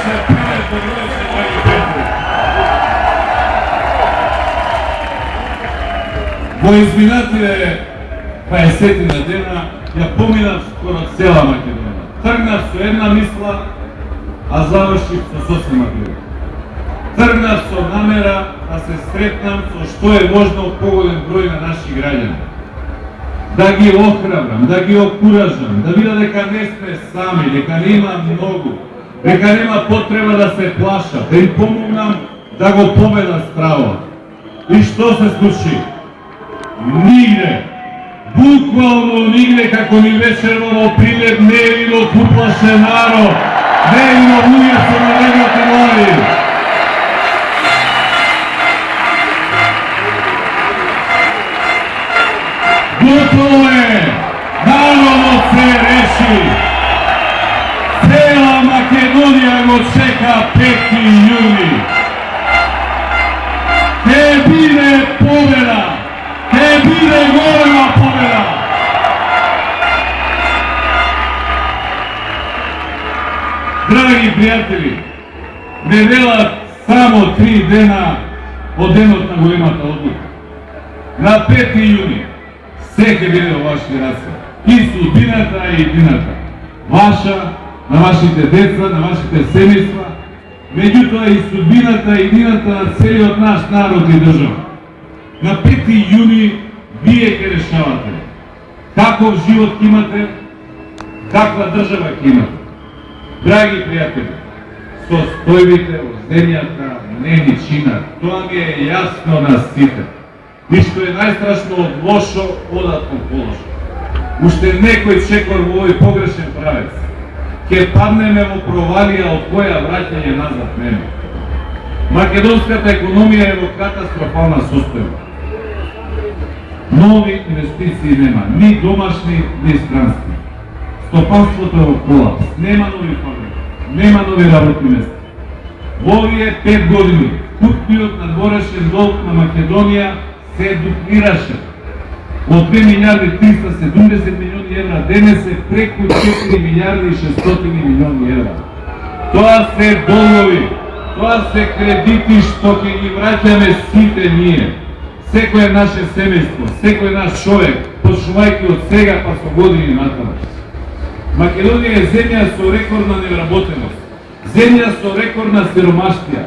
се прилепо връче, драги приятели. Во изминатите 20 дена ја поминав скоро цела Македонија. Тргнав со една мисла, а завршив со сосема друга. Тргнав со намера да се сретнам со што е можно поголем број на наши граѓани. Да ги охрабрам, да ги окуражам, да видам дека не сме сами, дека нема многу, дека нема потреба да се плашат, да им помогнам да го победат стравот. И што се случи? Нигде, буквално нигде, како ни вечерно во Прилеп, не е видно уплашен народ, не е видно луѓе со наведнати глави. Готово е! Народот се реши! Цела Македонија го чека 5. јуни. Ке биде победа! Ке биде голема победа! Драги пријатели, не велат само 3 дена од денот на големата одлука. На 5. јуни се ќе биде во вашите раце. И судбината и иднината. Ваша, на вашите деца, на вашите семејства, меѓутоа и судбината и иднината на целиот наш народ и држава. На 5. јуни вие ќе решавате каков живот имате, каква држава ќе имате. Драги пријатели, состојбите во земјата не ни чинат. Тоа ми е јасно на сите. И што е најстрашно од лошо, одат кон полошо. Уште некој чекор во овој погрешен правец. Ке паднеме во провалија од која враќање назад нема. Македонската економија е во катастрофална состојба. Нови инвестиции нема, ни домашни, ни странски. Стопанството е во колапс, нема нови фабрики, нема нови работни места. Во овие 5 години, купниот надворешен долг на Македонија се дуплираше. Од 2 милиарди 370 милиони евра денес е преку 4 милиарди и 600 милиони евра. Тоа се долгови, тоа се кредити што ќе ги враќаме сите ние. Секој наше семејство, секој наш човек, почнувајќи од сега па со години натаму. Македонија е земја со рекордна невработеност, земја со рекордна сиромаштија,